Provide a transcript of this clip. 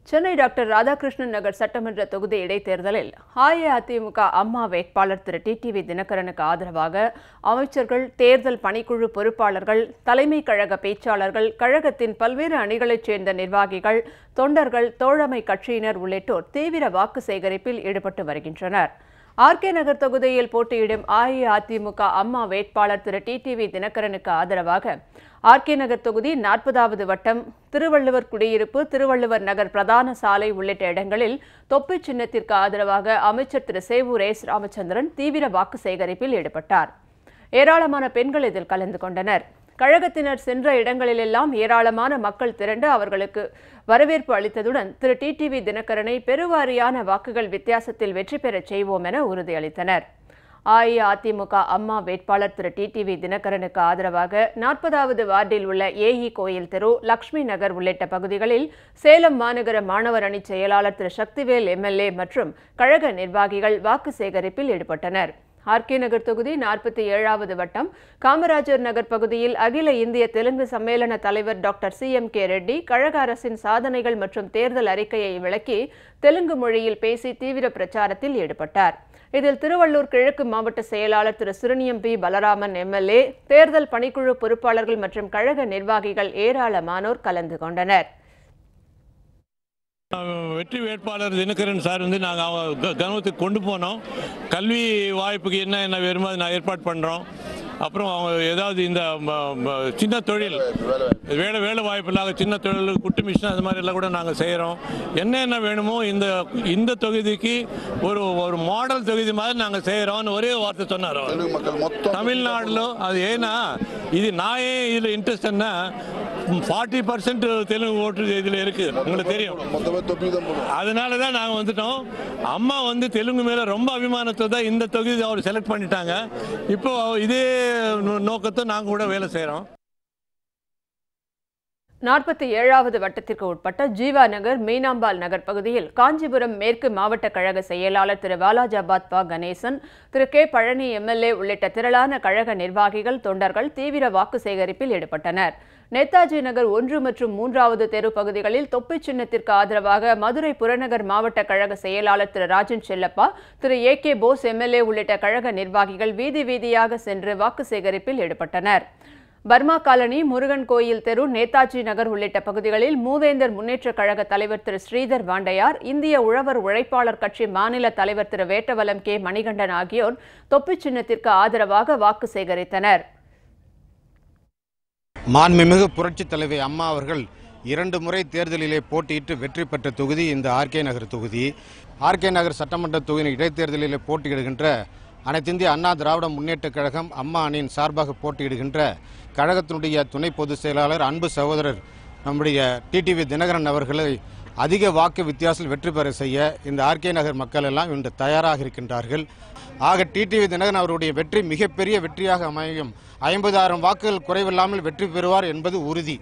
Chennai doctor Radhakrishnan நகர் சட்டமன்ற தொகுதி இடைத்தேர்தலில் அஇஅதிமுக அம்மா வேட்பாளர் திரு டிடிவி தினகரனுக்கு ஆதரவாக அமைச்சர்கள், தேர்தல் பணிக்குழு பொறுப்பாளர்கள், தலைமை கழக பேச்சாளர்கள், கழகத்தின் பல்வேறு அணிகளைச் சேர்ந்த நிர்வாகிகள், தொண்டர்கள், தோழமை கட்சியினர் உள்ளிட்டோர் தீவிர வாக்கு சேகரிப்பில் ஈடுபட்டு வருகின்றனர். ஆர்கே நகர் தொகுதியில் போட்டியிடும் அஇஅதிமுக அம்மா வேட்பாளர் திரு டிடிவி தினகரனுக்கு ஆதரவாக ஆர்கே நகர் தொகுதி 40வது வட்டம், திருவள்ளுவர் குடியிருப்பு, திருவள்ளுவர் நகர் பிரதான சாலை உள்ளிட்ட இடங்களில் தொப்பி சின்னத்திற்கு ஆதரவாக அமைச்சர் திரு சேவூர் எஸ் ராமச்சந்திரன் தீவிர வாக்கு சேகரிப்பில் ஈடுபட்டார். ஏராளமான பெண்கள் இதில் கலந்து கொண்டனர். கழகத்தினர் சென்ற இடங்களிலெல்லாம் ஏராளமான மக்கள் திரண்டு அவர்களுக்கு வரவேற்பு அளித்ததுடன் திரு டிடிவி தினகரனை பெருவாரியான வாக்குகள் வித்தியாசத்தில் வெற்றி பெறச் செய்வோம் என உறுதியளித்தனர். அஇஅதிமுக அம்மா வேட்பாளர் திரு டிடிவி தினகரனுக்கு ஆதரவாக 40வது வார்டில் உள்ள ஏஇ கோயில் தெரு, லட்சுமி நகர் உள்ளிட்ட பகுதிகளில் சேலம் மாநகர மாணவர் அணி செயலாளர் திரு சக்திவேல் எம்எல்ஏ மற்றும் கழக நிர்வாகிகள் வாக்கு சேகரிப்பில் ஈடுபட்டனர். ஆர்கே நகர் தொகுதி 47வது வட்டம், காமராஜர் நகர் பகுதியில் அகில இந்திய தெலுங்கு சம்மேளன தலைவர் டாக்டர் CMK ரெட்டி கழக அரசின் சாதனைகள் மற்றும் தேர்தல் அறிக்கையை விளக்கி தெலுங்கு மொழியில் பேசி தீவிர பிரச்சாரத்தில் ஈடுபட்டார். இதில் திருவள்ளூர் கிழக்கு மாவட்ட செயலாளர் திரு சுரணியம் பி பலராமன் எம்எல்ஏ, தேர்தல் பணிக்குழு பொறுப்பாளர்கள் மற்றும் கழக நிர்வாகிகள் ஏராளமானோர் கலந்து கொண்டனர். வெற்றி வேட்பாளர் தினகரன் சார் நாங்கள் கவனத்துக்கு கொண்டு போனோம். கல்வி வாய்ப்புக்கு என்ன வேணுமோ அதை நான் ஏற்பாடு பண்ணுறோம். அப்புறம் அவங்க ஏதாவது இந்த சின்ன தொழில் வேலை வாய்ப்பு இல்லாத சின்ன தொழில், குட்டு மிஷின், அது மாதிரி எல்லாம் கூட நாங்கள் செய்கிறோம். என்ன வேணுமோ இந்த தொகுதிக்கு ஒரு மாடல் தொகுதி மாதிரி நாங்கள் செய்கிறோம்னு ஒரே வார்த்தை சொன்னார். தமிழ்நாடுல அது ஏன்னா இது நான் ஏன் இதில் இன்ட்ரெஸ்ட் என்ன 40% தெலுங்கு ஓட்டு இதில் இருக்கு, உங்களுக்கு தெரியும். அதனால தான் நாங்கள் வந்துட்டோம். அம்மா தெலுங்கு மேல ரொம்ப அபிமானத்தை தான் இந்த தொகுதி அவர் செலக்ட் பண்ணிட்டாங்க. இப்போ இதே நோக்கத்தை நாங்கள் கூட வேலை செய்கிறோம். 47வது வட்டத்திற்கு உட்பட்ட ஜீவா நகர், மீனாம்பாள் நகர் பகுதியில் காஞ்சிபுரம் மேற்கு மாவட்ட கழக செயலாளர் திரு வாலாஜாபாத் பா கணேசன், திரு கே பழனி எம்எல்ஏ உள்ளிட்ட திரளான கழக நிர்வாகிகள், தொண்டர்கள் தீவிர வாக்கு சேகரிப்பில் ஈடுபட்டனர். நேதாஜி நகர் 1 மற்றும் 3வது தெரு பகுதிகளில் தொப்பி சின்னத்திற்கு ஆதரவாக மதுரை புறநகர் மாவட்ட கழக செயலாளர் திரு ராஜன் செல்லப்பா, திரு AK போஸ் எம்எல்ஏ உள்ளிட்ட கழக நிர்வாகிகள் வீதி வீதியாக சென்று வாக்கு சேகரிப்பில் ஈடுபட்டனர். பர்மா காலனி, முருகன் கோயில் தெரு, நேதாஜி நகர் உள்ளிட்ட பகுதிகளில் மூவேந்தர் முன்னேற்ற கழக தலைவர் திரு ஸ்ரீதர் வாண்டையார், இந்திய உழவர் உழைப்பாளர் கட்சி மாநில தலைவர் திரு வேட்டவலம் கே மணிகண்டன் ஆகியோர் தொப்பி சின்னத்திற்கு ஆதரவாக வாக்கு சேகரித்தனர். மாண்புமிகு புரட்சித் தலைவி அம்மா அவர்கள் 2 முறை தேர்தலிலே போட்டியிட்டு வெற்றி பெற்ற தொகுதி இந்த ஆர்கே நகர் தொகுதி. ஆர்கே நகர் சட்டமன்ற தொகுதியின் இடைத்தேர்தலிலே போட்டியிடுகின்ற அனைத்திந்திய அண்ணா திராவிட முன்னேற்றக் கழகம் அம்மா அணியின் சார்பாக போட்டியிடுகின்ற கழகத்தினுடைய துணை பொதுச் செயலாளர் அன்பு சகோதரர் நம்முடைய டிடிவி தினகரன் அவர்களை அதிக வாக்கு வித்தியாசத்தில் வெற்றி பெற செய்ய இந்த ஆர்கே நகர் மக்கள் எல்லாம் இன்று தயாராக இருக்கின்றார்கள். ஆக டிடிவி தினகரன் அவருடைய வெற்றி மிகப்பெரிய வெற்றியாக அமையும். 50,000 வாக்குகள் குறைவில்லாமல் வெற்றி பெறுவார் என்பது உறுதி.